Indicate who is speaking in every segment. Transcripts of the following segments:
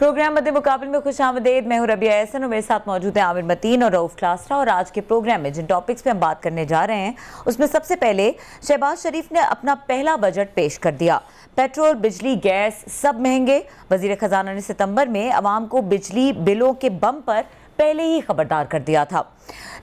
Speaker 1: Programme मध्य मुकाबले में खुशामदीद। मैं हूं रबिया एहसन और मेरे साथ मौजूद है आमिर मतीन और रऊफ क्लासरा। और आज के प्रोग्राम में जिन टॉपिक्स पे हम बात करने जा रहे हैं उसमें सबसे पहले शहबाज शरीफ ने अपना पहला बजट पेश कर दिया। पेट्रोल, बिजली, गैस सब महंगे। वजीर खजाना ने सितंबर में अवाम को बिजली बिलों के बम पर पहले ही खबरदार कर दिया था।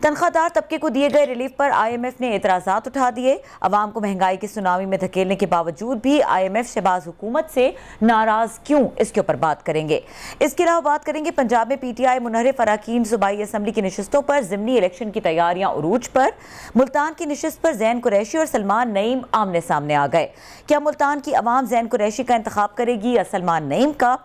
Speaker 1: तनख्वाहदार तबके को दिए गए रिलीफ पर IMF ने एतराज़ात उठा दिए। अवाम को महंगाई की सुनामी में धकेलने के बावजूद भी IMF शहबाज हुकूमत से नाराज क्यों, इसके ऊपर बात करेंगे। इसके अलावा बात करेंगे पंजाब में PTI मुनहरिफ अरकान सूबाई असम्बली की नशिस्तों पर ज़िमनी इलेक्शन की तैयारियां उरूज पर। मुल्तान की नशिस्त पर ज़ैन कुरैशी और सलमान नईम आमने सामने आ गए। क्या मुल्तान की अवाम ज़ैन कुरैशी का इंतखाब करेगी या सलमान नईम का?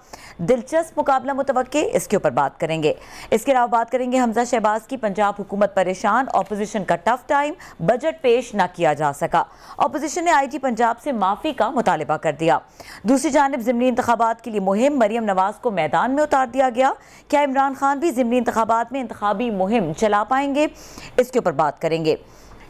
Speaker 1: दिलचस्प मुकाबला मुतवक्के, इसके ऊपर बात करेंगे। इसके अलावा बात करेंगे हमजा शहबाज की पंजाब हुकूमत परेशान, ऑपोजिशन का टफ टाइम, बजट पेश न किया जा सका। ऑपोजिशन ने IG पंजाब से माफी का मुतालिबा कर दिया। दूसरी जानिब ज़िमनी इंतखाबात के लिए मुहिम, मरियम नवाज को मैदान में उतार दिया गया। क्या इमरान खान भी ज़िमनी इंतखाबात में इंतखाबी मुहिम चला पाएंगे, इसके ऊपर बात करेंगे।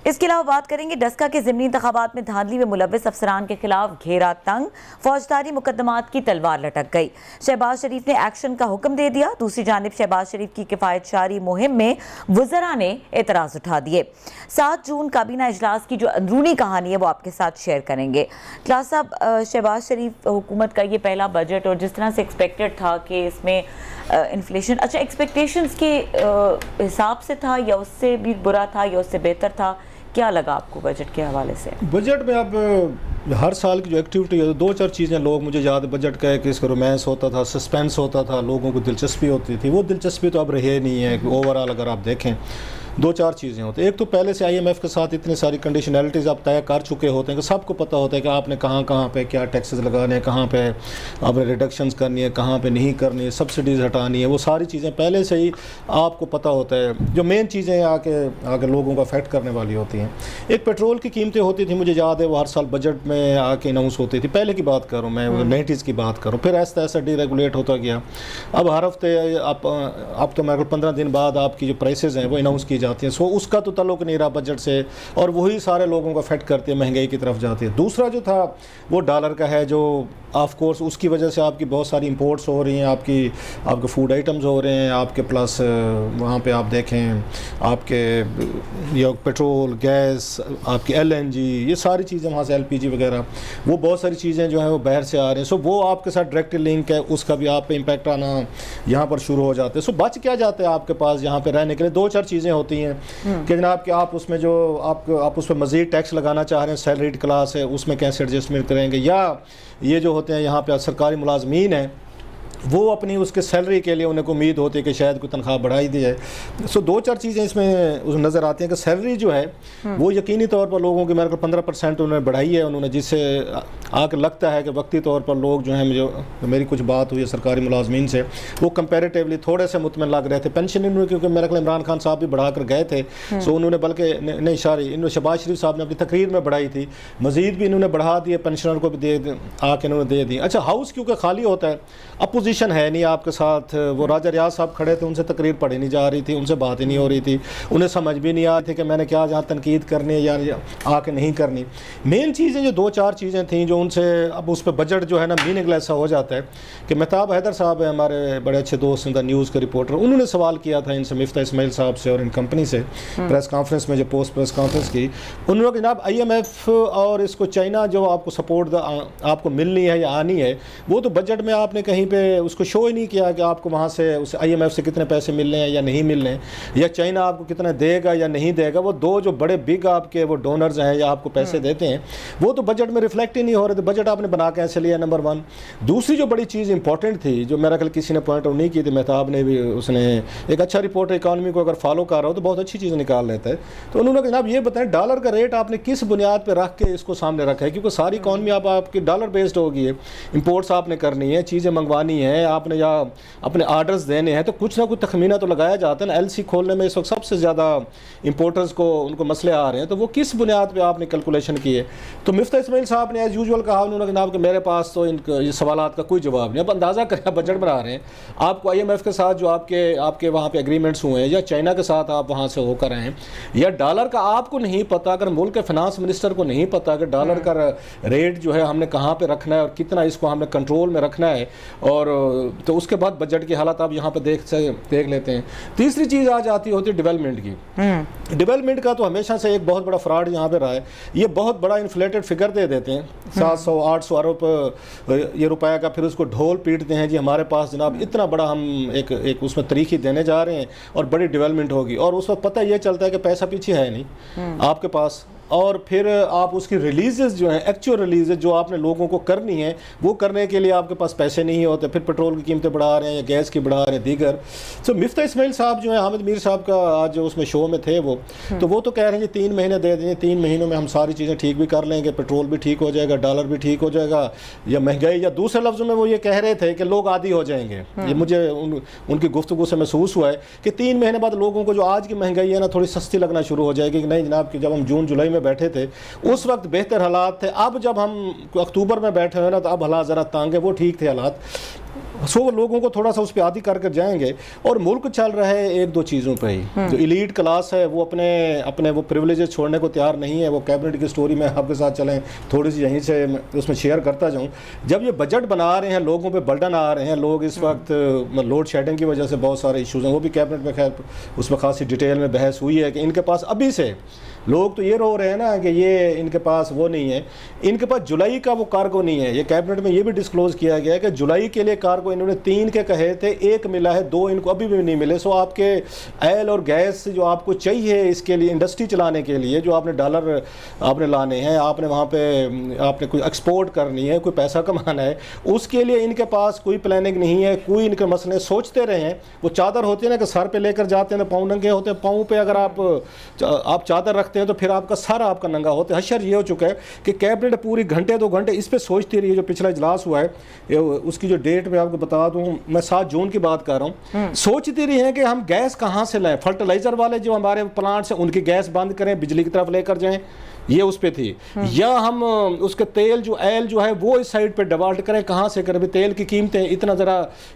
Speaker 1: इसके अलावा बात करेंगे डस्का के ज़िमनी इंतखाबात में धांधली में मुलव्वस अफसरान के खिलाफ घेरा तंग, फौजदारी मुकदमात की तलवार लटक गई। शहबाज शरीफ ने एक्शन का हुक्म दे दिया। दूसरी जानिब शहबाज शरीफ की किफ़ायतशारी मुहिम में वज़रा ने एतराज़ उठा दिए। 7 जून काबीना इजलास की जो अंदरूनी कहानी है वो आपके साथ शेयर करेंगे। क्लास साहब, शहबाज शरीफ हुकूमत का ये पहला बजट और जिस तरह से एक्सपेक्टेड था कि इसमें इन्फ्लेशन, अच्छा एक्सपेक्टेशंस के हिसाब से था या उससे भी बुरा था या उससे बेहतर था? क्या लगा आपको बजट के हवाले से?
Speaker 2: बजट में अब हर साल की जो एक्टिविटी है, 2-4 चीज़ें लोग, मुझे याद है बजट का है कि इसका रोमांस होता था, सस्पेंस होता था, लोगों को दिलचस्पी होती थी। वो दिलचस्पी तो अब रही नहीं है। ओवरऑल अगर आप देखें 2-4 चीज़ें होती हैं। एक तो पहले से IMF के साथ इतनी सारी कंडीशनैलिटीज़ आप तय कर चुके होते हैं कि सबको पता होता है कि आपने कहाँ कहाँ पे क्या टैक्सेस लगाने हैं, कहाँ पे आपने रिडक्शंस करनी है, कहाँ पे नहीं करनी है, सब्सिडीज़ हटानी है। वो सारी चीज़ें पहले से ही आपको पता होता है। जो मेन चीज़ें आके लोगों को अफेक्ट करने वाली होती हैं। एक पेट्रोल की कीमतें होती थी, मुझे याद है वो हर साल बजट में आके अनाउंस होती थी। पहले की बात करूँ मैं, 90s की बात करूँ। फिर ऐसा ऐसा डीरेगुलेट होता गया। अब हर हफ्ते अब तो मेरे को 15 दिन बाद आपकी जो प्राइसेस हैं वो अनाउंस की जाती हैं। सो उसका तो ताल्लुक नहीं रहा बजट से, और वही सारे लोगों को अफेक्ट करती है, महंगाई की तरफ जाती है। दूसरा जो था वो डॉलर का है, जो ऑफ कोर्स उसकी वजह से आपकी बहुत सारी इंपोर्ट्स हो रही हैं, आपके फूड आइटम्स हो रहे हैं आपके, प्लस वहाँ पे आप देखें आपके या पेट्रोल, गैस, आपकी LNG, ये सारी चीज़ें वहाँ से LPG वगैरह, वो बहुत सारी चीज़ें जो हैं वो बाहर से आ रही हैं। सो वो आपके साथ डायरेक्ट लिंक है, उसका भी आप पे इम्पैक्ट आना यहाँ पर शुरू हो जाते हैं। सो बच क्या जाते हैं आपके पास यहाँ पे रहने के लिए 2-4 चीज़ें होती हैं कि जनाब कि आप उसमें जो आप उस पर मज़ीद टैक्स लगाना चाह रहे हैं, सैलरीड क्लास है, उसमें कैसे एडजस्टमेंट करेंगे, या ये जो होते हैं यहाँ पे सरकारी मुलाजमीन हैं वो अपनी उसके सैलरी के लिए उन्हें उम्मीद होती है कि शायद कोई तनख्वाह बढ़ाई दी जाए। सो 2-4 चीज़ें इसमें नज़र आती हैं कि सैलरी जो है वो यकीनी तौर पर लोगों की मेरे को 15% उन्होंने बढ़ाई है उन्होंने, जिससे आकर लगता है कि वक्ती तौर पर लोग जो हैं, मेरी कुछ बात हुई है सरकारी मुलाजमीन से, वो कंपेरेटिवली थोड़े से मुतमईन लग रहे थे। पेंशन इन्होंने, क्योंकि मेरे ख्याल इमरान खान साहब भी बढ़ा कर गए थे, सो उन्होंने बल्कि नहीं इन्होंने शहबाज शरीफ साहब ने अपनी तकरीर में बढ़ाई थी, मज़ीद भी इन्होंने बढ़ा दिए, पेंशनर को भी आके इन्होंने दे दी। अच्छा, हाउस क्योंकि खाली होता है, अपोजिशन है नहीं आपके साथ, वो राजा रियाज साहब खड़े थे, उनसे तकरीर पढ़ी नहीं जा रही थी, उनसे बात ही नहीं हो रही थी, उन्हें समझ भी नहीं आ रही थी कि मैंने क्या जहाँ तनकीद करनी है या आके नहीं करनी। मेन चीज़ें जो 2-4 चीज़ें थी जो उनसे अब उस पर बजट जो है ना मीनिंगलेस सा हो जाता है कि मेहताब हैदर साहब है हमारे बड़े अच्छे दोस्त हैं, न्यूज़ के रिपोर्टर, उन्होंने सवाल किया था इनसे, मिफ्ता इस्माइल साहब से और इन कंपनी से प्रेस कॉन्फ्रेंस में, जो पोस्ट प्रेस कॉन्फ्रेंस की, उन्होंने जनाब IMF और इसको चाइना जो आपको सपोर्ट आपको मिलनी है या आनी है, वो तो बजट में आपने कहीं पर उसको शो नहीं किया कि आपको वहाँ से उस IMF से कितने पैसे मिलने हैं या नहीं मिलने हैं, या चाइना आपको कितना देगा या नहीं देगा। वो 2 जो बड़े बिग आपके वो डोनर्स हैं या आपको पैसे देते हैं, वो तो बजट में रिफ्लेक्ट ही नहीं हो रहे थे। बजट आपने बना कैसे लिया, नंबर 1। दूसरी जो बड़ी चीज़ इंपॉर्टेंट थी, जो मेरा ख्याल किसी ने पॉइंट आउट नहीं की थी, मेहताब ने भी, उसने एक अच्छा रिपोर्ट इकॉनमी को अगर फॉलो कर रहा हो तो बहुत अच्छी चीज़ निकाल लेता है। तो उन्होंने जनाब ये बताएं डॉलर का रेट आपने किस बुनियाद पर रख के इसको सामने रखा है, क्योंकि सारी इकॉनमी आपकी डॉलर बेस्ड होगी है, इंपोर्ट्स आपने करनी है, चीज़ें मंगवानी है आपने, या अपने आर्डर्स देने हैं, तो कुछ ना कुछ तखमीना तो लगाया जाता है ना। LC खोलने में इस वक्त सबसे ज़्यादा इंपोर्टर्स को उनको मसले आ रहे हैं, तो वो किस बुनियाद पे आपने कैलकुलेशन किए? तो मिफ्ता इस्माइल साहब ने एज़ यूजुअल कहा, उन्होंने जनाब कि मेरे पास तो इन सवालात का कोई जवाब नहीं। अब अंदाज़ा करें, बजट बना रहे हैं, आपको IMF के साथ जो आपके वहाँ पे एग्रीमेंट्स हुए हैं, या चाइना के साथ आप वहाँ से होकर आए हैं, या डॉलर का आपको नहीं पता, अगर मुल्क के फाइनेंस मिनिस्टर को नहीं पता कि डॉलर का रेट जो है हमने कहाँ पर रखना है और कितना इसको हमने कंट्रोल में रखना है, और तो उसके बाद बजट की हालत आप यहाँ पे देख लेते हैं। तीसरी चीज़ आ जाती होती है डेवलपमेंट की। डेवलपमेंट का तो हमेशा से एक बहुत बड़ा फ्रॉड यहाँ पे रहा है। ये बहुत बड़ा इन्फ्लेटेड फिगर दे देते हैं 700-800 अरब ये रुपया का, फिर उसको ढोल पीटते हैं जी हमारे पास जनाब इतना बड़ा हम एक उसमें तरीक़ी देने जा रहे हैं और बड़ी डेवलपमेंट होगी, और उस वक्त पता ये चलता है कि पैसा पीछे है नहीं आपके पास। और फिर आप उसकी रिलीजेस जो हैं, एक्चुअल रिलीजेस जो आपने लोगों को करनी है, वो करने के लिए आपके पास पैसे नहीं होते, फिर पेट्रोल की कीमतें बढ़ा रहे हैं या गैस की बढ़ा रहे हैं दीगर। सो मिफ्ता इस्माइल साहब जो है, हामिद मीर साहब का आज जो उसमें शो में थे वो तो कह रहे हैं 3 महीने दे देंगे, 3 महीनों में हम सारी चीज़ें ठीक भी कर लेंगे, पेट्रोल भी ठीक हो जाएगा, डॉलर भी ठीक हो जाएगा, या महंगाई, या दूसरे लफ्ज़ों में वो ये कह रहे थे कि लोग आदी हो जाएंगे। ये मुझे उनकी गुफ्तगू से महसूस हुआ है कि 3 महीने बाद लोगों को जो आज की महंगाई है ना थोड़ी सस्ती लगना शुरू हो जाएगी कि नहीं जनाब, कि जब हम जून जुलाई में बैठे थे उस वक्त बेहतर हालात थे, अब जब हम अक्टूबर में बैठे हुए ना तो अब हालात ज़रा तंग है, वो ठीक थे हालात। सो लोगों को थोड़ा सा उस पर आदी कर जाएंगे, और मुल्क चल रहा है 1-2 चीज़ों पे ही। जो इलीट क्लास है वो अपने वो प्रिविलेजेस छोड़ने को तैयार नहीं है। वो कैबिनेट की स्टोरी में आपके साथ चलें थोड़ी सी यहीं से उसमें शेयर करता जाऊँ। जब ये बजट बना रहे हैं लोगों पे बर्डन आ रहे हैं, लोग इस वक्त लोड शेडिंग की वजह से बहुत सारे इशूज़ हैं, वो भी कैबिनेट में खैर उसमें खासी डिटेल में बहस हुई है कि इनके पास अभी से लोग तो ये रो रहे हैं ना कि ये इनके पास वो नहीं है, इनके पास जुलाई का वो कार्गो नहीं है। ये कैबिनेट में ये भी डिस्क्लोज किया गया है कि जुलाई के लिए कार्गो इन्होंने 3 के कहे थे, 1 मिला है, 2 इनको अभी भी नहीं मिले। सो आपके ऑयल और गैस जो आपको चाहिए इसके लिए इंडस्ट्री चलाने के लिए, जो आपने डॉलर आपने लाने हैं, आपने वहाँ पे आपने कोई एक्सपोर्ट करनी है, कोई पैसा कमाना है, उसके लिए इनके पास कोई प्लानिंग नहीं है, कोई इनके मसले सोचते रहे हैं। वो चादर होती है ना कि सर पे लेकर जाते हैं, पाँव नंगे होते हैं, पाँव पे अगर आप चादर रखते हैं तो फिर आपका सारा आपका नंगा होता है। हशर ये हो चुका है कि कैबिनेट पूरी घंटे 2 घंटे इस पे सोचती रही है। जो पिछला इजलास हुआ है उसकी जो डेट मैं आपको बता दूं, मैं 7 जून की बात कर रहा हूँ। सोचती रही है कि हम गैस कहाँ से लाएं, फर्टिलाइजर वाले जो हमारे प्लांट्स हैं उनकी गैस बंद करें, बिजली की तरफ लेकर जाएं, ये उस पे थी, या हम उसके तेल जो ऑयल जो है वो इस साइड पे डिवाल्ट करें, कहाँ से करें। तेल की कीमतें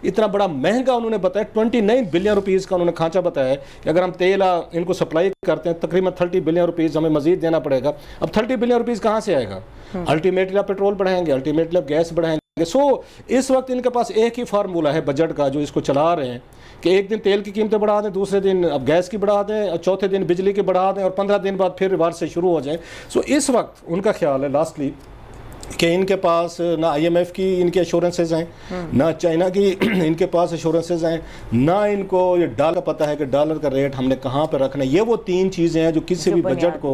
Speaker 2: इतना बड़ा महंगा उन्होंने बताया, 29 बिलियन रुपीज़ का उन्होंने खांचा बताया कि अगर हम तेल इनको सप्लाई करते हैं तकरीबन 30 बिलियन रुपीज़ हमें मजीद देना पड़ेगा। अब 30 बिलियन रुपीज़ कहाँ से आएगा? अल्टीमेटली आप पेट्रोल बढ़ाएंगे, अल्टीमेटली आप गैस बढ़ाएंगे। सो इस वक्त इनके पास एक ही फार्मूला है बजट का जो इसको चला रहे हैं कि एक दिन तेल की कीमतें बढ़ा दें, दूसरे दिन अब गैस की बढ़ा दें, और चौथे दिन बिजली की बढ़ा दें, और 15 दिन बाद फिर रिवर्स से शुरू हो जाएं। सो इस वक्त उनका ख्याल है लास्टली कि इनके पास ना IMF की इनके एश्योरेंसेज हैं, ना चाइना की इनके पास एश्योरेंसेज हैं, ना इनको ये डॉलर पता है कि डॉलर का रेट हमने कहाँ पे रखना है। ये वो 3 चीज़ें हैं जो किसी भी बजट को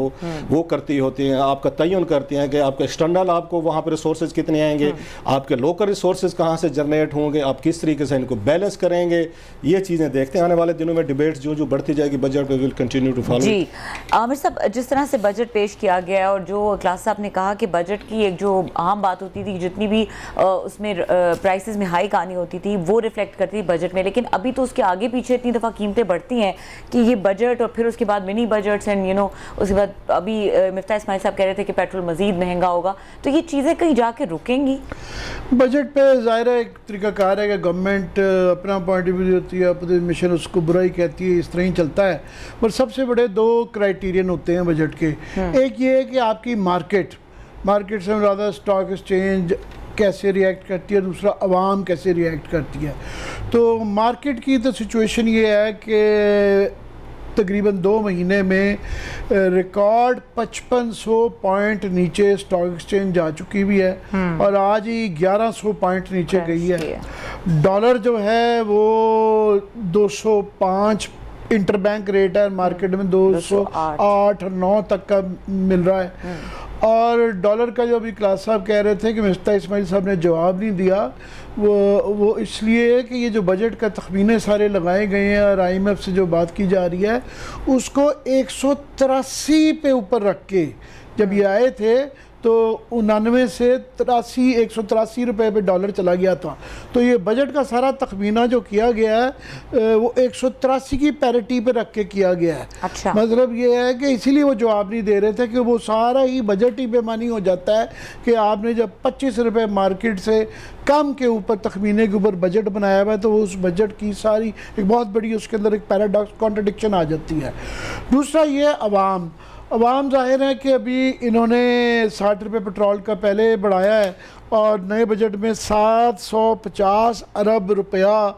Speaker 2: वो करती होती हैं, आपका तयन करती हैं कि आपका एक्सटर्नल आपको वहाँ पे रिसोर्सेज कितने आएंगे, आपके लोकल रिसोर्सेज कहाँ से जनरेट होंगे, आप किस तरीके से इनको बैलेंस करेंगे। ये चीज़ें देखते हैं। आने वाले दिनों में डिबेट्स जो बढ़ती जाएगी बजट पे विल कंटिन्यू टू फॉलो।
Speaker 1: जी आमिर साहब, जिस तरह से बजट पेश किया गया और जो क्लास साहब ने कहा कि बजट की एक जो आम बात होती थी, जितनी भी उसमें प्राइसेस में हाइक आनी होती थी वो रिफ्लेक्ट करती थी बजट में, लेकिन अभी तो उसके आगे पीछे इतनी दफ़ा कीमतें बढ़ती हैं कि ये बजट और फिर उसके बाद मिनी बजट्स एंड उसके बाद अभी मिफ्ता इस्माइल साहब कह रहे थे कि पेट्रोल मजीद महंगा होगा, तो ये चीज़ें कहीं जाके रुकेंगी?
Speaker 3: बजट पे ज़ाहिर है एक तरीकाकार है कि गवर्नमेंट अपना पॉइंट ऑफ व्यू होती है, अपनी मिशन उसको बुराई कहती है, इस तरह ही चलता है। पर सबसे बड़े 2 क्राइटेरियन होते हैं बजट के। एक ये है कि आपकी मार्केट से ज़्यादा स्टॉक एक्सचेंज कैसे रिएक्ट करती है, दूसरा आवाम कैसे रिएक्ट करती है। तो मार्केट की तो सिचुएशन ये है कि तकरीबन 2 महीने में रिकॉर्ड 5500 पॉइंट नीचे स्टॉक एक्सचेंज जा चुकी भी है, और आज ही 1100 पॉइंट नीचे गई है। डॉलर जो है वो 205 इंटरबैंक रेट है, मार्केट में 208-9 तक का मिल रहा है। और डॉलर का जो अभी क्लास साहब कह रहे थे कि मिफ्ता इस्माइल साहब ने जवाब नहीं दिया, वो इसलिए कि ये जो बजट का तखमीने सारे लगाए गए हैं और IMF से जो बात की जा रही है उसको 183 पे ऊपर रख के जब ये आए थे तो 99 से 183 रुपये पे डॉलर चला गया था। तो ये बजट का सारा तखमीना जो किया गया है वो 183 की पैरिटी पे रख के किया गया है।
Speaker 1: अच्छा।
Speaker 3: मतलब ये है कि इसीलिए वो जवाब नहीं दे रहे थे कि वो सारा ही बजट ही बेमानी हो जाता है कि आपने जब 25 रुपये मार्केट से कम के ऊपर तखमीने के ऊपर बजट बनाया हुआ है तो उस बजट की सारी एक बहुत बड़ी उसके अंदर एक पैराडॉक्स कॉन्ट्रडिक्शन आ जाती है। दूसरा ये अवाम ज़ाहिर है कि अभी इन्होंने 60 रुपये पेट्रोल का पहले बढ़ाया है और नए बजट में 750 अरब रुपया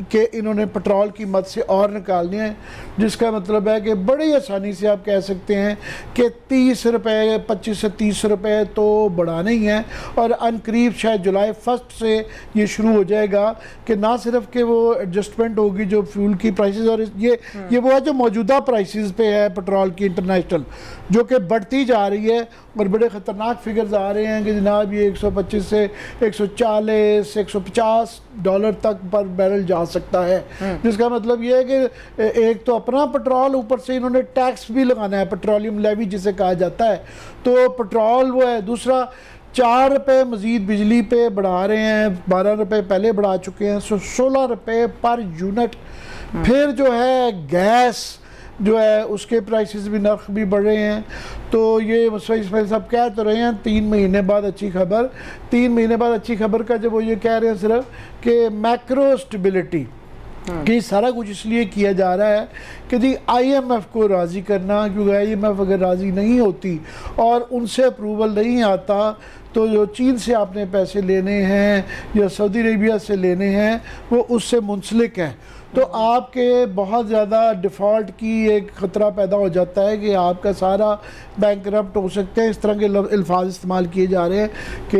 Speaker 3: के इन्होंने पेट्रोल की मद से और निकालने हैं, जिसका मतलब है कि बड़ी आसानी से आप कह सकते हैं कि 30 रुपये 25 से 30 रुपये तो बढ़ाने ही हैं। और अनकरीब शायद जुलाई 1 से ये शुरू हो जाएगा कि ना सिर्फ कि वो एडजस्टमेंट होगी जो फ्यूल की प्राइसेस, और ये वो है जो मौजूदा प्राइसेस पे है पेट्रोल की इंटरनेशनल, जो कि बढ़ती जा रही है और बड़े ख़तरनाक फिगर्स आ रहे हैं कि जनाब ये 125 से 140 150 डॉलर तक पर बैरल जा सकता है। जिसका मतलब ये है कि एक तो अपना पेट्रोल, ऊपर से इन्होंने टैक्स भी लगाना है, पेट्रोलियम लेवी जिसे कहा जाता है, तो पेट्रोल वो है। दूसरा 4 रुपये मज़ीद बिजली पे बढ़ा रहे हैं, 12 रुपये पहले बढ़ा चुके हैं, 16 रुपये पर यूनिट। फिर जो है गैस जो है उसके प्राइसेस भी, नर्ख भी बढ़ रहे हैं। तो ये इसमाइल साहब कह तो रहे हैं 3 महीने बाद अच्छी खबर, 3 महीने बाद अच्छी खबर का जब वो ये कह रहे हैं सिर्फ कि मैक्रो स्टेबिलिटी कि सारा कुछ इसलिए किया जा रहा है कि जी IMF को राज़ी करना, क्योंकि IMF अगर राज़ी नहीं होती और उनसे अप्रूवल नहीं आता तो जो चीन से आपने पैसे लेने हैं या सऊदी अरेबिया से लेने हैं वो उससे मुंसलिक है। तो आपके बहुत ज़्यादा डिफ़ॉल्ट की एक ख़तरा पैदा हो जाता है कि आपका सारा बैंक करप्ट हो सकते हैं। इस तरह के अल्फाज इस्तेमाल किए जा रहे हैं कि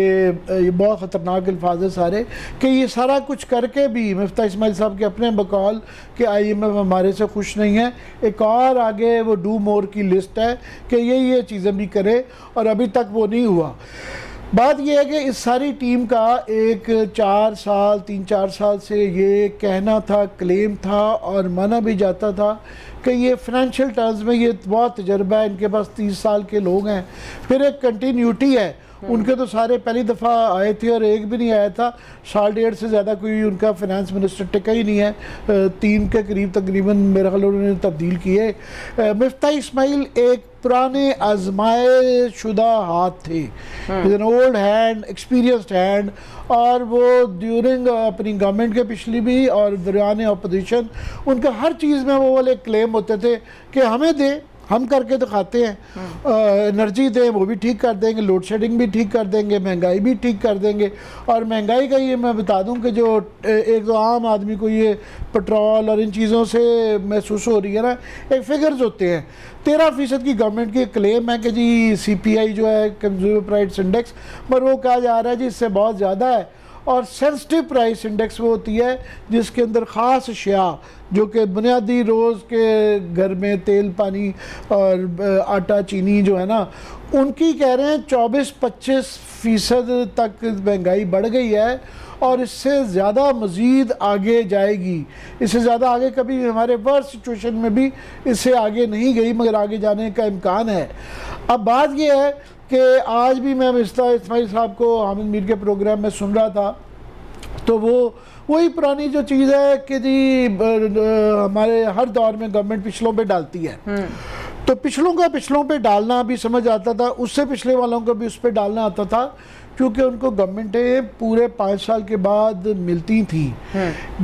Speaker 3: ये बहुत ख़तरनाक अल्फाज है सारे, कि ये सारा कुछ करके भी मिफ्ता इस्माइल साहब के अपने बकौल कि IMF हमारे से खुश नहीं है। एक और आगे वो डू मोर की लिस्ट है कि ये चीज़ें भी करे और अभी तक वो नहीं हुआ। बात यह है कि इस सारी टीम का एक 3-4 साल से ये कहना था, क्लेम था और माना भी जाता था कि ये फाइनेंशियल टर्म्स में ये बहुत तजर्बा है, इनके पास 30 साल के लोग हैं। फिर एक कंटिन्यूटी है, उनके तो सारे पहली दफ़ा आए थे और एक भी नहीं आया था, 1.5 से ज़्यादा कोई उनका फाइनेंस मिनिस्टर टिका ही नहीं है। 3 के करीब तकरीबन मेरा ख्याल उन्होंने तब्दील किए। मिफ्ता इस्माइल एक पुराने आजमाए शुदा हाथ थे, an old hand, experienced hand, और वो ड्यूरिंग अपनी गवर्नमेंट के पिछली भी और दौरान अपोजिशन उनका हर चीज़ में वो वाले क्लेम होते थे कि हमें दे, हम करके दिखाते हैं, एनर्जी दें वो भी ठीक कर देंगे, लोड शेडिंग भी ठीक कर देंगे, महंगाई भी ठीक कर देंगे। और महंगाई का ये मैं बता दूं कि जो एक तो आम आदमी को ये पेट्रोल और इन चीज़ों से महसूस हो रही है ना, एक फिगर्स होते हैं 13% की गवर्नमेंट की क्लेम है कि जी CPI जो है कंज्यूमर प्राइस इंडेक्स, पर वो कहा जा रहा है जी इससे बहुत ज़्यादा है। और सेंसिटिव प्राइस इंडेक्स वो होती है जिसके अंदर ख़ास अशिया जो कि बुनियादी रोज़ के घर में तेल, पानी और आटा, चीनी जो है ना, उनकी कह रहे हैं 24-25% तक महंगाई बढ़ गई है और इससे ज़्यादा मज़ीद आगे जाएगी। इससे ज़्यादा आगे कभी हमारे वर्स्ट सिचुएशन में भी इससे आगे नहीं गई, मगर आगे जाने का इम्कान है। अब बात यह है कि आज भी मैं मिफ्ता इस्माइल साहब को हामिद मीर के प्रोग्राम में सुन रहा था, तो वो वही पुरानी जो चीज़ है कि जी हमारे हर दौर में गवर्नमेंट पिछलों पे डालती है, तो पिछलों पे डालना भी समझ आता था, उससे पिछले वालों को भी उस पर डालना आता था, क्योंकि उनको गवर्नमेंटें पूरे 5 साल के बाद मिलती थी।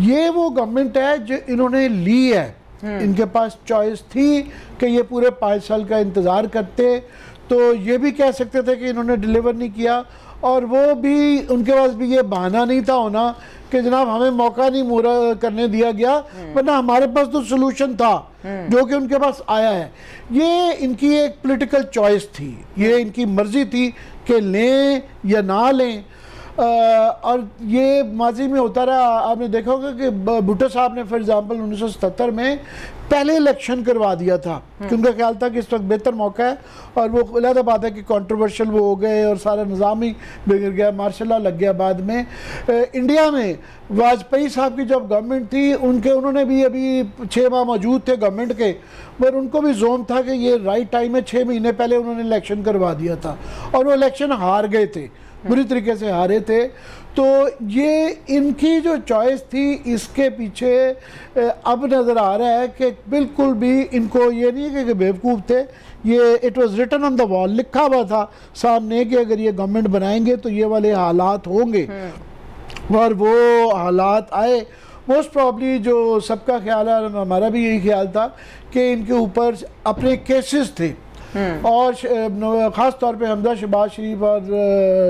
Speaker 3: ये वो गवर्नमेंट है जो इन्होंने ली है, इनके पास चॉइस थी कि ये पूरे 5 साल का इंतज़ार करते, तो ये भी कह सकते थे कि इन्होंने डिलीवर नहीं किया, और वो भी उनके पास भी ये बहाना नहीं था होना कि जनाब हमें मौका नहीं पूरा करने दिया गया, वरना हमारे पास तो सोल्यूशन था जो कि उनके पास आया है। ये इनकी एक पॉलिटिकल चॉइस थी, ये इनकी मर्जी थी कि लें या ना लें। और ये माजी में होता रहा। आपने देखा होगा कि भुट्टो साहब ने फॉर एग्जांपल 1977 में पहले इलेक्शन करवा दिया था कि उनका ख्याल था कि इस वक्त बेहतर मौका है, और वो अलग बात है कि कंट्रोवर्शियल वो हो गए और सारा निज़ाम ही बिगड़ गया, मार्शल लॉ लग गया बाद में। इंडिया में वाजपेयी साहब की जब गवर्नमेंट थी उन्होंने भी अभी 6 माह मौजूद थे गवर्नमेंट के, पर उनको भी जोम था कि ये राइट टाइम है। 6 महीने पहले उन्होंने इलेक्शन करवा दिया था और वो इलेक्शन हार गए थे, बुरी तरीके से हारे थे। तो ये इनकी जो चॉइस थी, इसके पीछे अब नज़र आ रहा है कि बिल्कुल भी इनको ये नहीं है कि बेवकूफ़ थे, ये it was written on the wall, लिखा हुआ था सामने कि अगर ये गवर्नमेंट बनाएंगे तो ये वाले हालात होंगे, और वो हालात आए। मोस्ट प्रॉब्ली जो सबका ख्याल है, हमारा भी यही ख्याल था कि इनके ऊपर अपने केसेस थे और ख़ास तौर पे हमजा शहबाज शरीफ और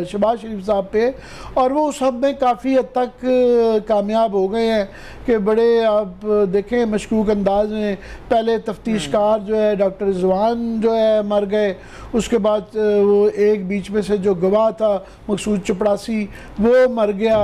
Speaker 3: शहबाज शरीफ साहब पे, और वो उस हद में काफ़ी हद तक कामयाब हो गए हैं कि बड़े आप देखें मशकूक अंदाज में पहले तफ्तीशकार जो है डॉक्टर रिजवान जो है मर गए, उसके बाद वो एक बीच में से जो गवाह था मकसूद चपड़ासी वो मर गया,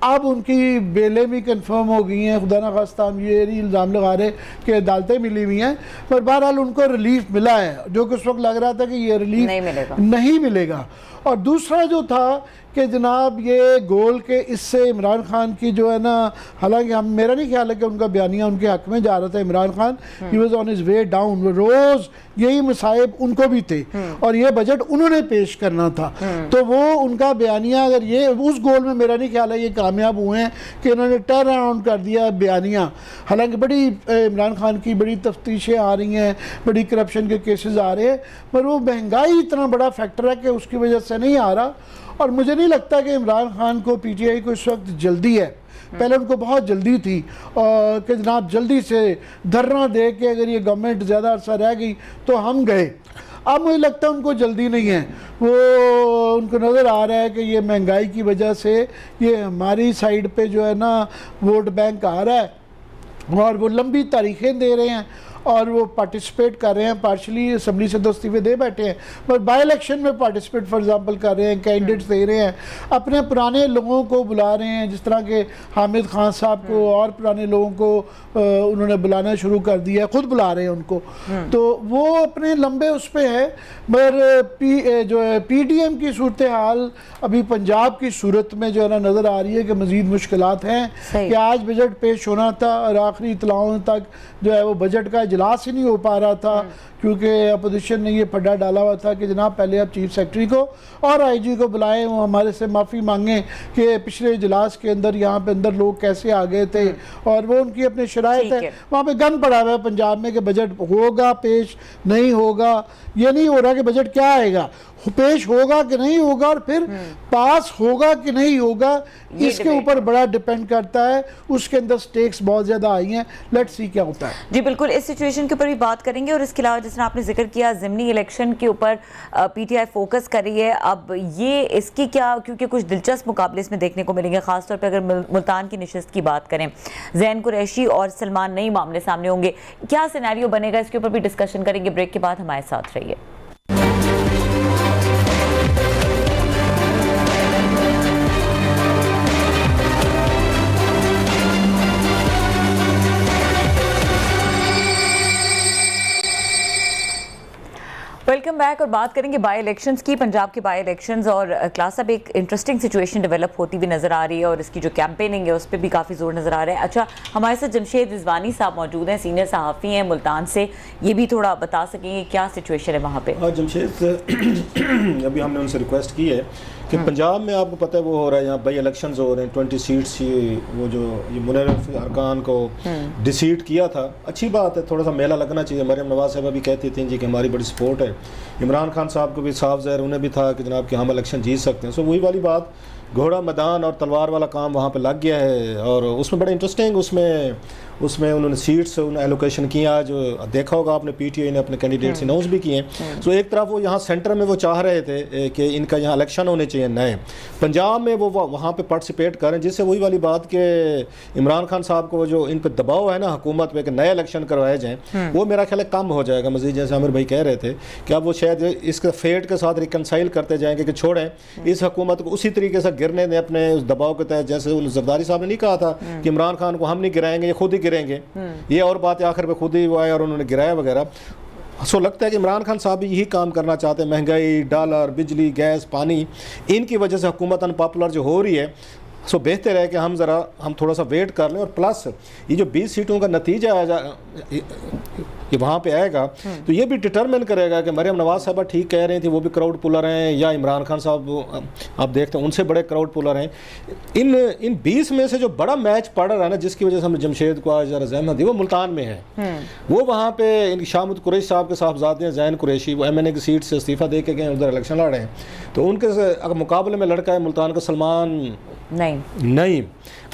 Speaker 3: अब उनकी बेलें भी कंफर्म हो गई हैं, खुदा ना खास्ता हम ये नहीं इल्ज़ाम लगा रहे कि अदालतें मिली हुई हैं, पर बहरहाल उनको रिलीफ मिला है, जो कि उस वक्त लग रहा था कि ये रिलीफ नहीं मिलेगा। और दूसरा जो था कि जनाब ये गोल के इससे इमरान खान की जो है ना, हालांकि हम मेरा नहीं ख्याल है कि उनका बयानिया उनके हक़ में जा रहा था, Imran Khan he was on his way down, रोज़ यही मसाइब उनको भी थे और ये बजट उन्होंने पेश करना था, तो वो उनका बयानिया अगर ये उस गोल में मेरा नहीं ख्याल है ये कामयाब हुए हैं कि उन्होंने टर्न अराउंड कर दिया बयानिया। हालांकि बड़ी इमरान खान की बड़ी तफ्तीशें आ रही हैं, बड़ी करप्शन के केसेस आ रहे हैं, पर वो महंगाई इतना बड़ा फैक्टर है कि उसकी वजह से नहीं आ रहा। और मुझे नहीं लगता कि इमरान खान को पीटीआई को इस वक्त जल्दी है, पहले उनको बहुत जल्दी थी कि जनाब जल्दी से धरना दे के अगर ये गवर्नमेंट ज़्यादा अरसा रह गई तो हम गए। अब मुझे लगता है उनको जल्दी नहीं है, वो उनको नज़र आ रहा है कि ये महंगाई की वजह से ये हमारी साइड पे जो है ना वोट बैंक आ रहा है और वो लंबी तारीखें दे रहे हैं और वो पार्टिसिपेट कर रहे हैं, पार्शली असम्बली से 2 इस्तीफे दे बैठे हैं, पर बाई इलेक्शन में पार्टिसिपेट फॉर एग्जांपल कर रहे हैं, कैंडिडेट्स दे रहे हैं, अपने पुराने लोगों को बुला रहे हैं, जिस तरह के हामिद खान साहब को और पुराने लोगों को उन्होंने बुलाना शुरू कर दिया, खुद बुला रहे हैं उनको, तो वो अपने लंबे उस पर है। मगर जो है PDM की सूरत हाल अभी पंजाब की सूरत में जो है ना नज़र आ रही है कि मज़ीद मुश्किलात हैं कि आज बजट पेश होना था और आखिरी इतलाओं तक जो है वो बजट का इजलास ही नहीं हो पा रहा था, क्योंकि अपोजिशन ने ये पड्डा डाला हुआ था कि जनाब पहले आप चीफ सेक्रेटरी को और IG को बुलाएं, वो हमारे से माफ़ी मांगें कि पिछले इजलास के अंदर यहाँ पे अंदर लोग कैसे आ गए थे, और वो उनकी अपनी शराइत है। वहाँ पे गन पड़ा हुआ है पंजाब में कि बजट होगा पेश नहीं होगा, ये नहीं हो रहा कि बजट क्या आएगा, पेश होगा कि नहीं होगा और फिर पास होगा कि नहीं होगा, इसके ऊपर बड़ा डिपेंड करता है। उसके अंदर स्टेक्स बहुत ज़्यादा आई हैं, लेट्स सी क्या होता है।
Speaker 1: जी बिल्कुल, इस सिचुएशन के ऊपर भी बात करेंगे और इसके अलावा जिस तरह आपने जिक्र किया ज़िमनी इलेक्शन के ऊपर PTI फोकस कर रही है, अब ये इसकी क्या, क्योंकि कुछ दिलचस्प मुकाबले इसमें देखने को मिलेंगे, खासतौर पर अगर मुल्तान की नशिस्त की बात करें, ज़ैन कुरैशी और सलमान नई मामले सामने होंगे, क्या सिनेरियो बनेगा, इसके ऊपर भी डिस्कशन करेंगे। ब्रेक के बाद हमारे साथ रहिए। वेलकम बैक और बात करेंगे बाई इलेक्शंस की, पंजाब के बाई इलेक्शंस, और क्लास अब एक इंटरेस्टिंग सिचुएशन डेवलप होती हुई नज़र आ रही है और इसकी जो कैंपेनिंग है उस पर भी काफ़ी जोर नज़र आ रहा है। अच्छा, हमारे साथ जमशेद रिजवानी साहब मौजूद हैं, सीनियर सहाफ़ी हैं मुल्तान से, ये भी थोड़ा बता सकेंगे क्या सिचुएशन है वहाँ पे।
Speaker 2: हाँ जमशेद, अभी हमने उनसे रिक्वेस्ट की है कि पंजाब में आपको पता है वो हो रहा है, यहाँ बाई इलेक्शंस हो रहे हैं, 20 सीट्स, वो जो ये मुनर्रफ अरकान को डिसीट किया था, अच्छी बात है, थोड़ा सा मेला लगना चाहिए। मरियम नवाज साहब भी कहती थी जी कि हमारी बड़ी सपोर्ट है, इमरान खान साहब को भी साफ ज़ाहिर उन्हें भी था कि जनाब कि हम इलेक्शन जीत सकते हैं। सो वही वाली बात, घोड़ा मैदान और तलवार वाला काम वहाँ पे लग गया है और उसमें बड़ा इंटरेस्टिंग उसमें उन्होंने सीट्स एलोकेशन किया, जो देखा होगा आपने PTI ने अपने कैंडिडेट्स अनाउंस भी किए। सो एक तरफ वो यहाँ सेंटर में वो चाह रहे थे कि इनका यहाँ इलेक्शन होने चाहिए नए, पंजाब में वो वहाँ पे पार्टिसिपेट करें, जिससे वही वाली बात कि इमरान खान साहब को जो इन पर दबाव है ना हुकूमत पे कि नए इलेक्शन करवाए जाएँ, वो मेरा ख्याल है कम हो जाएगा मज़ीद। जैसे आमिर भाई कह रहे थे कि अब वो शायद इसके फेट के साथ रिकनसाइल करते जाएंगे कि छोड़ें इस हुकूमत को उसी तरीके से गिरने दें अपने उस दबाव के तहत, जैसे जरदारी साहब ने नहीं कहा था कि इमरान खान को हम नहीं गिराएंगे, ये खुद ही गिरेंगे, ये और बात है, आखिर पे खुद ही वो आए और उन्होंने गिराया वगैरह। सो लगता है कि इमरान खान साहब भी यही काम करना चाहते हैं, महंगाई, डॉलर, बिजली, गैस, पानी, इनकी वजह से हुकूमत अनपॉपुलर जो हो रही है। सो बेहतर है कि हम थोड़ा सा वेट कर लें, और प्लस ये जो 20 सीटों का नतीजा ये वहाँ पे आएगा तो ये भी डिटरमिन करेगा कि मरियम नवाज साहब ठीक कह रही थी, वो भी क्राउड पुलर हैं, या इमरान खान साहब आप देखते हैं उनसे बड़े क्राउड पुलर हैं। इन 20 में से जो बड़ा मैच पड़ रहा है ना, जिसकी वजह से हम जमशेद को आज अहमद दी, वो मुल्तान में है। वो वहाँ पे इनकी शामुद कुरैशी साहब के साहबजादे हैं ज़ैन कुरैशी, वो MNA की सीट से इस्तीफ़ा दे के गए, उधर इलेक्शन लड़ रहे हैं, तो उनके अगर मुकाबले में लड़का है मुल्तान का सलमान नहीं।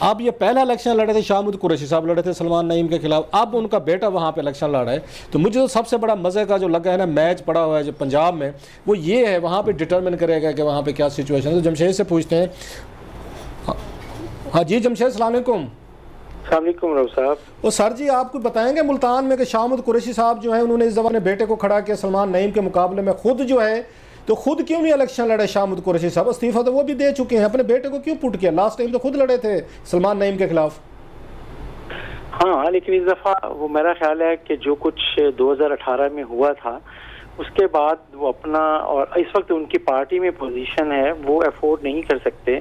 Speaker 2: अब ये पहला इलेक्शन लड़े थे शाहमूद कुरैशी साहब, लड़े थे सलमान नईम के खिलाफ, अब उनका बेटा वहाँ पे इलेक्शन लड़ रहा है। तो मुझे तो सबसे बड़ा मज़े का जो लगा है ना, मैच पड़ा हुआ है जो पंजाब में, वो ये है वहाँ पे डिटरमिन करेगा कि वहाँ पे क्या सिचुएशन है। तो जमशेद से पूछते हैं। हाँ जी जमशेद, अस्सलाम वालेकुम।
Speaker 4: रऊफ साहब।
Speaker 2: तो सर जी आपको बताएंगे मुल्तान में कि शाहमूद कुरैशी साहब जो है उन्होंने इस दफ़ा अपने बेटे को खड़ा किया सलमान नईम के मुकाबले में, खुद जो है तो खुद क्यों नहीं इलेक्शन लड़े शाहमूद कुरैशी साहब? इस्तीफा तो वो भी दे चुके हैं, अपने बेटे को क्यों पुट किया? लास्ट टाइम तो खुद लड़े थे सलमान नईम के खिलाफ।
Speaker 4: हाँ, लेकिन इस दफ़ा वो मेरा ख्याल है कि जो कुछ 2018 में हुआ था उसके बाद वो अपना, और इस वक्त उनकी पार्टी में पोजीशन है, वो अफोर्ड नहीं कर सकते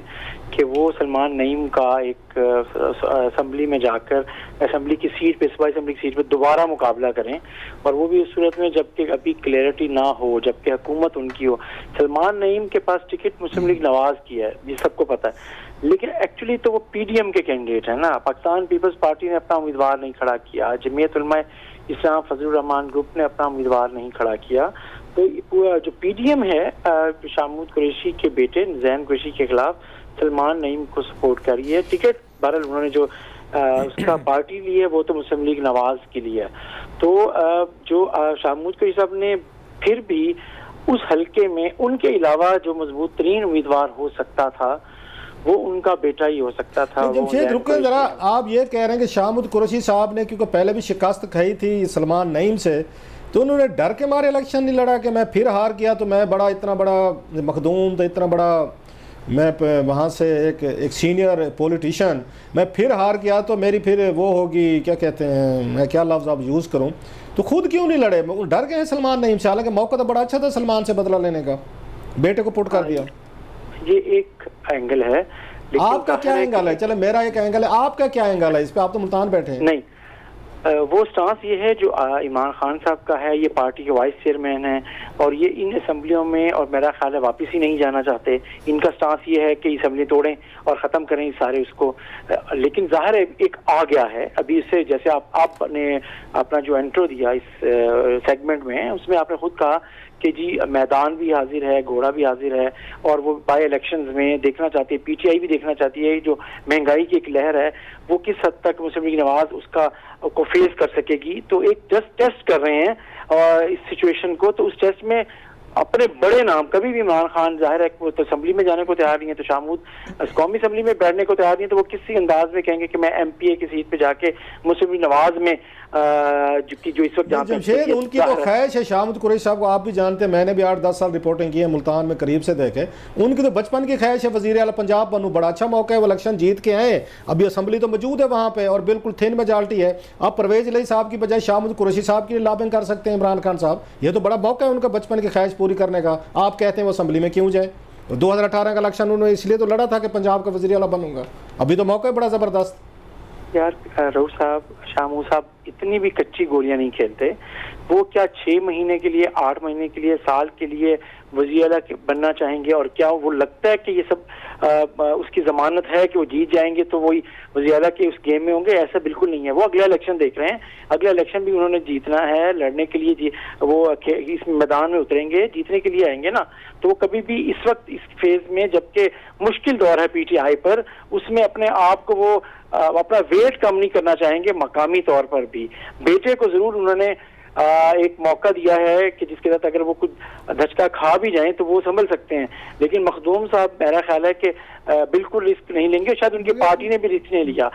Speaker 4: कि वो सलमान नईम का एक असम्बली में जाकर असम्बली की सीट पे, सूबाई असम्बली की सीट पे दोबारा मुकाबला करें, और वो भी उस सूरत में जबकि अभी क्लैरिटी ना हो, जबकि हुकूमत उनकी हो। सलमान नईम के पास टिकट मुस्लिम लीग नवाज की है, ये सबको पता है, लेकिन एक्चुअली तो वो पीडीएम के कैंडिडेट है ना। पाकिस्तान पीपल्स पार्टी ने अपना उम्मीदवार नहीं खड़ा किया, जमीयत उलमा इस्लाम फजलुर रहमान ग्रुप ने अपना उम्मीदवार नहीं खड़ा किया। तो पूरा जो पीडीएम है शाहमूद कुरैशी के बेटे ज़ैन कुरैशी के खिलाफ सलमान नईम को सपोर्ट कर रही है। टिकट बहरहाल उन्होंने जो उसका पार्टी ली है वो तो मुस्लिम लीग नवाज के लिए है। तो जो शाहमूद कुरैशी साहब ने फिर भी उस हलके में उनके अलावा जो मजबूत तरीन उम्मीदवार हो सकता था वो उनका बेटा ही हो सकता था।
Speaker 2: जमशेद रुके जरा, आप ये कह रहे हैं कि शाहमूद कुरैशी साहब ने क्योंकि पहले भी शिकस्त खाई थी सलमान नईम से, तो उन्होंने डर के मारे इलेक्शन नहीं लड़ा कि मैं फिर हार गया तो मैं बड़ा इतना बड़ा मखदूम, तो इतना बड़ा मैं वहाँ से एक सीनियर पॉलिटिशियन, मैं फिर हार गया तो मेरी फिर वो होगी, क्या कहते हैं, मैं क्या लफ्ज़ आप यूज़ करूँ, तो खुद क्यों नहीं लड़े? डर गए सलमान नईम से, हालांकि मौका तो बड़ा अच्छा था सलमान से बदला लेने का, बेटे को पुट कर दिया।
Speaker 4: ये एक एंगल है।
Speaker 2: आपका क्या एंगल है? चले मेरा एक एंगल है, आपका क्या एंगल है इस पे? आप तो मुल्तान बैठे हैं।
Speaker 4: नहीं, वो स्टांस ये है जो इमरान खान साहब का है, ये पार्टी के वाइस चेयरमैन हैं और ये इन असम्बलियों में, और मेरा ख्याल है वापस ही नहीं जाना चाहते। इनका स्टांस ये है कि असम्बली तोड़ें और ख़त्म करें सारे उसको। लेकिन जाहिर है एक आ गया है अभी इससे, जैसे आपने अपना जो इंट्रो दिया इस सेगमेंट में, उसमें आपने खुद कहा कि जी मैदान भी हाजिर है, घोड़ा भी हाजिर है, और वो बाई इलेक्शंस में देखना चाहती है, पीटीआई भी देखना चाहती है जो महंगाई की एक लहर है वो किस हद तक मुस्लिम लीग नवाज उसका को फेस कर सकेगी। तो एक जस्ट टेस्ट कर रहे हैं और इस सिचुएशन को, तो उस टेस्ट में अपने बड़े नाम, कभी भी इमरान खान जाहिर है वो तो असम्बली में जाने को तैयार नहीं है, तो शाहमूद कौमी असम्बली में बैठने को तैयार नहीं है, तो वो किसी अंदाज में कहेंगे कि मैं एमपीए की सीट पे जाके मुस्लिम लीग नवाज में जो इस वक्त
Speaker 2: जमशेद उनकी तो ख्वाहिश है। शाहमूद कुरैशी साहब को आप भी जानते हैं, मैंने भी 8-10 साल रिपोर्टिंग की है मुल्तान में, करीब से देखे। उनकी तो बचपन की ख्वाहिश है वज़ीर आला पंजाब बनूं, बड़ा अच्छा मौका है, वो इलेक्शन जीत के आए, अभी असम्बली तो मौजूद है वहाँ पे और बिल्कुल थिन मेजॉरिटी है। आप परवेज इलाही साहब की बजाय शाहमूद कुरैशी साहब की लॉबिंग कर सकते हैं इमरान खान साहब, ये तो बड़ा मौका है उनका बचपन की ख्वाहिश पूरी करने का। आप कहते हैं वो असम्बली में क्यों जाए? 2018 का इलेक्शन उन्होंने इसलिए तो लड़ा था कि पंजाब का वज़ीर आला बनूंगा, अभी तो मौका है बड़ा ज़बरदस्त।
Speaker 4: यार रऊफ साहब, शामू साहब इतनी भी कच्ची गोलियां नहीं खेलते। वो क्या 6 महीने के लिए, 8 महीने के लिए, साल के लिए वज़ीर आला बनना चाहेंगे? और क्या वो लगता है कि ये सब उसकी जमानत है कि वो जीत जाएंगे तो वही वज़ीर आला के उस गेम में होंगे? ऐसा बिल्कुल नहीं है। वो अगला इलेक्शन देख रहे हैं, अगला इलेक्शन भी उन्होंने जीतना है, लड़ने के लिए वो इस मैदान में उतरेंगे, जीतने के लिए आएंगे ना। तो वो कभी भी इस वक्त इस फेज में, जबकि मुश्किल दौर है पीटीआई पर, उसमें अपने आप को वो अपना वेट कम नहीं करना चाहेंगे मकामी तौर पर भी। बेटे को जरूर उन्होंने एक मौका दिया है कि जिसके साथ अगर वो कुछ धचका खा भी जाएं तो वो संभल सकते हैं, लेकिन मखदूम साहब मेरा ख्याल है कि बिल्कुल रिस्क नहीं लेंगे, शायद उनकी पार्टी ने भी रिस्क नहीं लिया।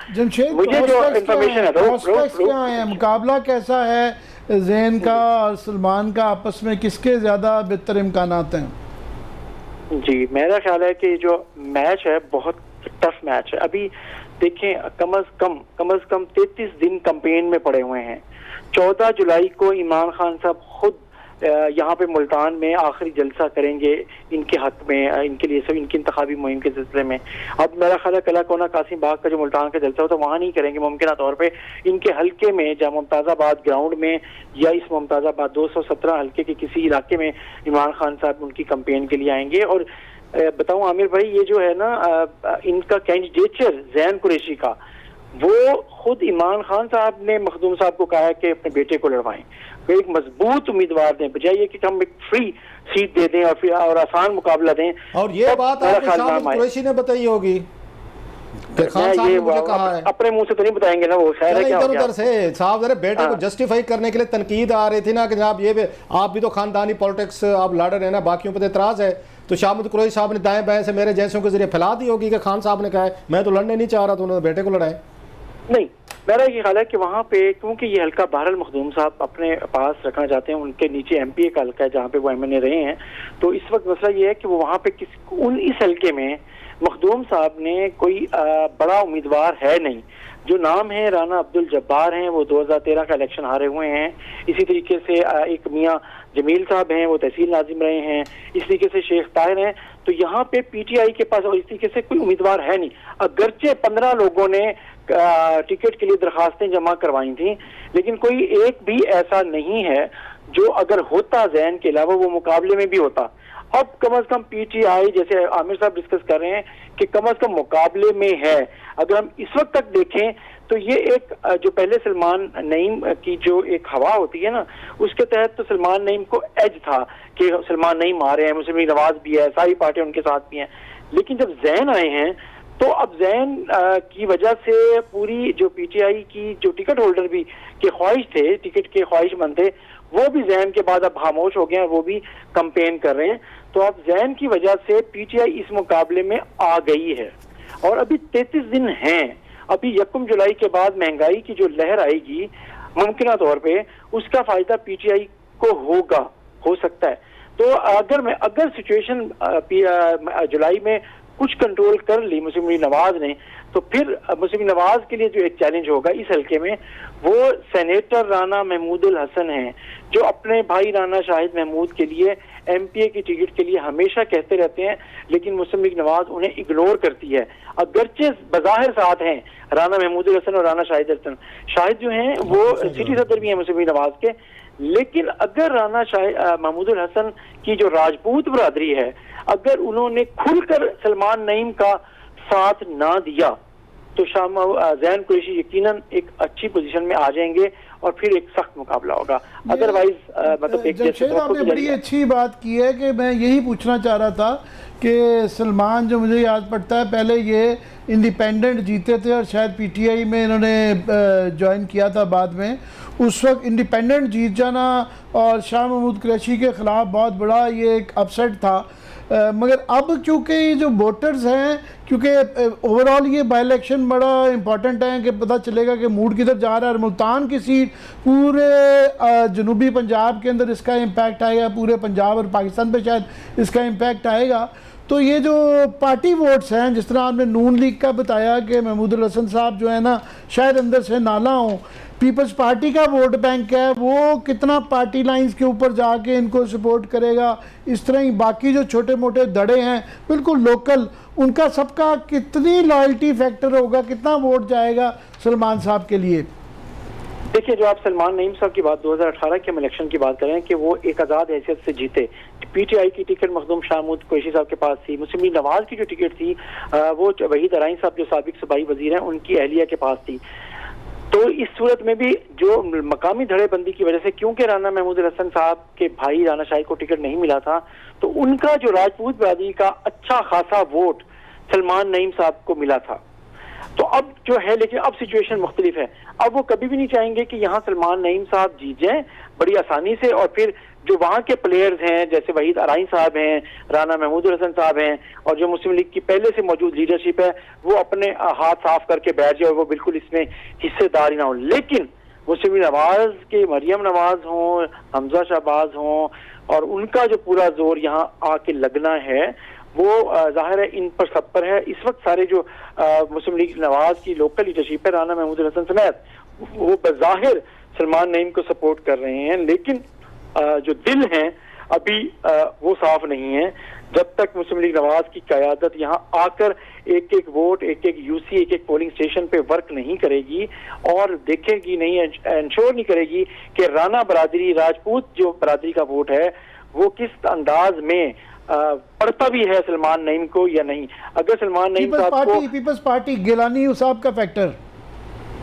Speaker 4: मुझे जो इन्फॉर्मेशन है,
Speaker 3: मुकाबला कैसा है ज़ैन का और सलमान का आपस में, किसके ज्यादा बेहतर इम्कानात हैं?
Speaker 4: जी मेरा ख्याल है कि जो मैच है बहुत टफ मैच है। अभी देखें, कम अज कम 33 दिन कैंपेन में पड़े हुए हैं। 14 जुलाई को इमरान खान साहब खुद यहाँ पे मुल्तान में आखिरी जलसा करेंगे इनके हक में, इनके लिए सब, इनकी इंतखाबी मुहिम के सिलसिले में। अब मेरा ख्याल है कला कोना कासिम बाग का जो मुल्तान का जलसा होता है वहाँ नहीं करेंगे मुमकिन तौर पे, इनके हल्के में जहाँ मुमताज़ाबाद ग्राउंड में या इस मुमताज़ाबाद 217 हल्के के किसी इलाके में इमरान खान साहब उनकी कैंपेन के लिए आएंगे। और बताऊं आमिर भाई, ये जो है ना इनका कैंडिडेचर ज़ैन कुरैशी का, वो खुद इमरान खान साहब ने मखदूम साहब को कहा है कि अपने बेटे को लड़वाएं, वे एक मजबूत उम्मीदवार दें, बजाय ये कि हम एक फ्री सीट दे दें और फिर और आसान मुकाबला दें।
Speaker 2: और ये बात आपने शाहमूद कुरैशी ने बताई होगी। कि खान साहब ने मुझे कहा है,
Speaker 4: अपने मुंह से तो नहीं बताएंगे ना, वो खैर है क्या हो
Speaker 2: इधर
Speaker 4: गया?
Speaker 2: उधर से साहब जरा बेटे को जस्टिफाई करने के लिए तनकीद आ रही थी ना कि जनाब ये आप भी तो खानदानी पॉलिटिक्स आप लड़ रहे हैं ना, बाकियों पर एतराज़ है। तो शाहमद कुरैशी साहब ने दाएं बाएं से मेरे जैसों के जरिए फैला दी होगी कि खान साहब ने कहा है मैं तो लड़ने नहीं चाह रहा, तो उन्होंने बेटे को लड़ाए।
Speaker 4: नहीं, मेरा ये ख्याल है कि वहाँ पे क्योंकि ये हल्का बहरहाल मखदूम साहब अपने पास रखना चाहते हैं, उनके नीचे एमपीए का हल्का है जहाँ पे वो एमएनए रहे हैं, तो इस वक्त मसला ये है कि वो वहाँ पे इस हल्के में मखदूम साहब ने कोई बड़ा उम्मीदवार है नहीं। जो नाम है राना अब्दुल जब्बार हैं, वो 2013 का इलेक्शन हारे हुए हैं। इसी तरीके से एक मियाँ जमील साहब हैं, वो तहसील नाजिम रहे हैं। इस तरीके से शेख ताहिर हैं। तो यहाँ पे पीटीआई के पास और इस तरीके से कोई उम्मीदवार है नहीं। अगरचे 15 लोगों ने टिकट के लिए दरखास्तें जमा करवाई थी, लेकिन कोई एक भी ऐसा नहीं है जो अगर होता जैन के अलावा वो मुकाबले में भी होता। अब कम से कम पीटीआई, जैसे आमिर साहब डिस्कस कर रहे हैं कि कम से कम मुकाबले में है। अगर हम इस वक्त तक देखें तो ये एक जो पहले सलमान नईम की जो एक हवा होती है ना, उसके तहत तो सलमान नईम को एज था कि सलमान नईम आ रहे हैं, मुस्लिम लीग नवाज भी है, सारी पार्टियां उनके साथ भी हैं। लेकिन जब जैन आए हैं तो अब जैन की वजह से पूरी जो पीटीआई की जो टिकट होल्डर भी के ख्वाहिश थे, टिकट के ख्वाहिशमंद थे, वो भी जैन के बाद अब खामोश हो गए हैं, वो भी कंपेन कर रहे हैं। तो अब जैन की वजह से पीटीआई इस मुकाबले में आ गई है और अभी 33 दिन हैं। अभी 1 जुलाई के बाद महंगाई की जो लहर आएगी मुमकिन तौर पे, उसका फायदा पीटीआई को होगा, हो सकता है। तो अगर सिचुएशन जुलाई में कुछ कंट्रोल कर ली मुस्लिम लीग नवाज ने, तो फिर मुस्लिम लीग नवाज के लिए जो एक चैलेंज होगा इस हल्के में, वो सेनेटर राना महमूदुल हसन हैं, जो अपने भाई राना शाहिद महमूद के लिए एमपीए की टिकट के लिए हमेशा कहते रहते हैं, लेकिन मुस्लिम लीग नवाज उन्हें इग्नोर करती है। अगरचे बज़ाहिर साथ हैं राना महमूदुल हसन और राना शाहिद हसन। शाहिद जो हैं वो सिटी सदर भी हैं मुस्लिम लीग नवाज के, लेकिन अगर राना महमूदुल हसन की जो राजपूत बरादरी है, अगर उन्होंने खुलकर सलमान नईम का साथ ना दिया तो जैन कुरैशी यकीनन एक अच्छी पोजीशन में आ जाएंगे और फिर एक सख्त मुकाबला होगा। अदरवाइज मतलब एक जैसे
Speaker 3: आपने बड़ी अच्छी बात की है कि मैं यही पूछना चाह रहा था कि सलमान, जो मुझे याद पड़ता है पहले ये इंडिपेंडेंट जीते थे और शायद पीटीआई में इन्होंने ज्वाइन किया था बाद में। उस वक्त इंडिपेंडेंट जीत जाना और शाह महमूद कुरैशी के ख़िलाफ़ बहुत बड़ा ये एक अपसेट था। मगर अब चूँकि ये जो वोटर्स हैं, क्योंकि ओवरऑल ये बाई इलेक्शन बड़ा इम्पॉर्टेंट है कि पता चलेगा कि मूड किधर जा रहा है। और मुल्तान की सीट पूरे जनूबी पंजाब के अंदर इसका इम्पैक्ट आएगा, पूरे पंजाब और पाकिस्तान पे शायद इसका इम्पैक्ट आएगा। तो ये जो पार्टी वोट्स हैं, जिस तरह आपने नून लीग का बताया कि महमूदुल हसन साहब जो है ना शायद अंदर से नाला हों, पीपल्स पार्टी का वोट बैंक है वो कितना पार्टी लाइंस के ऊपर जाके इनको सपोर्ट करेगा, इस तरह ही बाकी जो छोटे मोटे धड़े हैं बिल्कुल लोकल, उनका सबका कितनी लॉयल्टी फैक्टर होगा, कितना वोट जाएगा सलमान साहब के लिए?
Speaker 4: देखिए, जो आप सलमान नईम साहब की बात 2018 के इलेक्शन की बात करें कि वो एक आज़ाद हैसियत से जीते। पीटीआई की टिकट मखदूम शाहमूद कुरैशी साहब के पास थी। मुस्लिम लीग नवाज की जो टिकट थी वो वहीद अराइन साहब जो साबिक सूबाई वजीर हैं उनकी अहलिया के पास थी। तो इस सूरत में भी जो मकामी धड़ेबंदी की वजह से, क्योंकि राना महमूदुल हसन साहब के भाई राना शाहिद को टिकट नहीं मिला था, तो उनका जो राजपूत बरादरी का अच्छा खासा वोट सलमान नईम साहब को मिला था। तो अब जो है, लेकिन अब सिचुएशन मुख्तलिफ है। अब वो कभी भी नहीं चाहेंगे कि यहाँ सलमान नईम साहब जीत जाएं बड़ी आसानी से, और फिर जो वहाँ के प्लेयर्स हैं जैसे वहीद अराइन साहब हैं, राना महमूदुल हसन साहब हैं, और जो मुस्लिम लीग की पहले से मौजूद लीडरशिप है, वो अपने हाथ साफ करके बैठ जाए और वो बिल्कुल इसमें हिस्सेदार ही ना हो। लेकिन मुस्लिम लीग नवाज के मरियम नवाज हों, हमजा शहबाज हों, और उनका जो पूरा जोर यहाँ आके लगना है वो जाहिर है इन पर सब पर है। इस वक्त सारे जो मुस्लिम लीग नवाज की लोकल लीडरशिप है, राना महमूदुल हसन समेत, वो बज़ाहिर सलमान नईम को सपोर्ट कर रहे हैं, लेकिन जो दिल हैं अभी वो साफ नहीं है। जब तक मुस्लिम लीग नवाज की क़यादत यहाँ आकर एक एक वोट, एक एक यूसी, एक एक पोलिंग स्टेशन पे वर्क नहीं करेगी और देखेगी नहीं, इंश्योर नहीं करेगी कि राना बरादरी, राजपूत जो बरादरी का वोट है वो किस अंदाज में पड़ता भी है सलमान नईम को या नहीं। अगर सलमान नईम साहब को
Speaker 3: पीपल्स पार्टी गिलानी साहब का फैक्टर,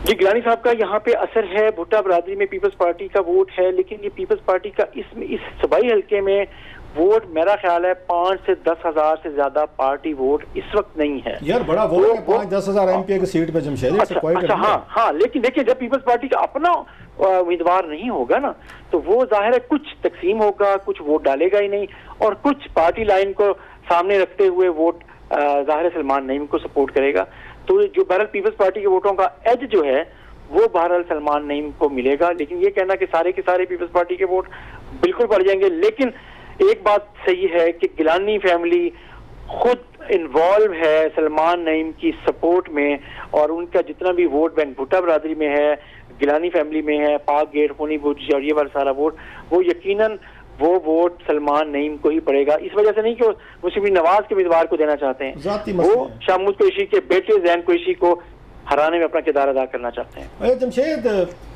Speaker 4: जी गिलानी साहब का यहाँ पे असर है, भुट्टा बरादरी में पीपल्स पार्टी का वोट है, लेकिन ये पीपल्स पार्टी का इस सूबाई हल्के में वोट मेरा ख्याल है 5 से 10 हजार से ज्यादा पार्टी वोट इस वक्त नहीं है
Speaker 2: यार बड़ा वोट है 5-10 हजार एमपी की सीट पे जमशेद।
Speaker 4: अच्छा हाँ, लेकिन देखिए जब पीपल्स पार्टी का अपना उम्मीदवार नहीं होगा ना, तो वो जाहिर है कुछ तकसीम होगा, कुछ वोट डालेगा ही नहीं, और कुछ पार्टी लाइन को सामने रखते हुए वोट जाहिर है सलमान नईम को सपोर्ट करेगा। तो जो बहरहाल पीपल्स पार्टी के वोटों का एज जो है वो बहरहाल सलमान नईम को मिलेगा। लेकिन ये कहना कि सारे के सारे पीपल्स पार्टी के वोट बिल्कुल बढ़ जाएंगे, लेकिन एक बात सही है कि गिलानी फैमिली खुद इन्वॉल्व है सलमान नईम की सपोर्ट में, और उनका जितना भी वोट बैंक भुट्टा बरादरी में है, गिलानी फैमिली में है, पाक गेट, होनी बुर्ज और ये वाला सारा वोट, वो यकीनन वो वोट सलमान नईम को ही पड़ेगा। इस वजह से नहीं कि वो मुस्लिम लीग नवाज के उम्मीदवार को देना चाहते हैं, वो शाहमूद कुरैशी के बेटे जैन कुरैशी को हराने में अपना किरदार अदा करना चाहते हैं।
Speaker 2: अरे जमशेद,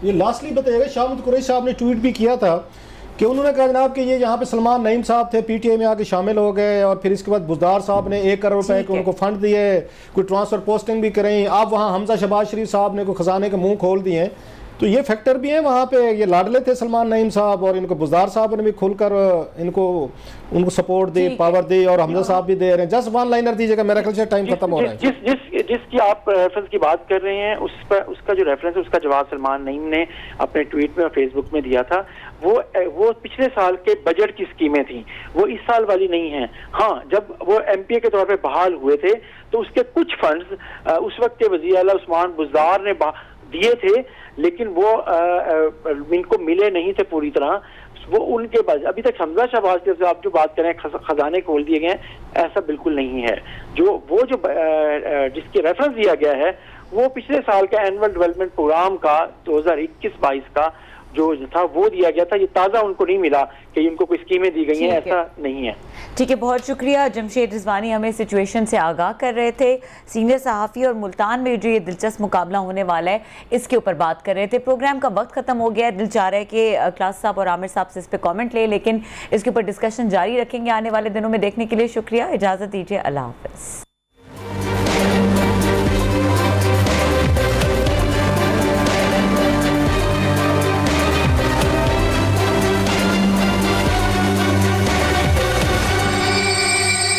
Speaker 2: ये लास्टली बताइएगा, शाहमूद कुरैशी साहब ने ट्वीट भी किया था कि उन्होंने कहा जनाब कि ये यहाँ पे सलमान नईम साहब थे, पीटीआई में आके शामिल हो गए, और फिर इसके बाद बुजदार साहब ने 1 करोड़ रुपए उनको फंड दिए, कोई ट्रांसफर पोस्टिंग भी करें, आप वहाँ हमजा शहबाज शरीफ साहब ने कोई खजाने के मुंह खोल दिए हैं। तो ये फैक्टर भी है वहाँ पे, ये लाडले थे सलमान नईम साहब, और इनको बुजदार साहब ने भी खुलकर उनको सपोर्ट दी, पावर दी, और हमजा साहब भी दे रहे हैं। जस्ट वन लाइनर दीजिएगा, मेरा ख्याल से टाइम खत्म हो रहा है।
Speaker 4: जिसकी आप रेफरेंस की बात कर रहे हैं, उसका जो रेफरेंस है उसका जवाब सलमान नईम ने अपने ट्वीट में और फेसबुक में दिया था। वो पिछले साल के बजट की स्कीमें थी, वो इस साल वाली नहीं है। हाँ, जब वो एमपीए के तौर पे बहाल हुए थे तो उसके कुछ फंड्स उस वक्त के वज़ीर आला उस्मान बुज़दार ने दिए थे, लेकिन वो इनको मिले नहीं थे पूरी तरह। वो उनके बाद अभी तक हमजा शहबाज से आप जो बात करें खजाने खोल दिए गए हैं, ऐसा बिल्कुल नहीं है। जो जिसके रेफरेंस दिया गया है वो पिछले साल का एनुअल डेवलपमेंट प्रोग्राम का 2021-22 का जो था वो दिया गया था। ये ताज़ा उनको नहीं मिला कि उनको कोई स्कीमें दी गई हैं, ऐसा नहीं है।
Speaker 1: ठीक है, बहुत शुक्रिया। जमशेद रिजवानी हमें सिचुएशन से आगाह कर रहे थे, सीनियर सहाफ़ी, और मुल्तान में जो ये दिलचस्प मुकाबला होने वाला है इसके ऊपर बात कर रहे थे। प्रोग्राम का वक्त ख़त्म हो गया है, दिल चाह रहा है कि क्लास साहब और आमिर साहब से इस पर कॉमेंट ले, लेकिन इसके ऊपर डिस्कशन जारी रखेंगे आने वाले दिनों में देखने के लिए। शुक्रिया, इजाज़त दीजिए, अल्लाह हाफ़िज़।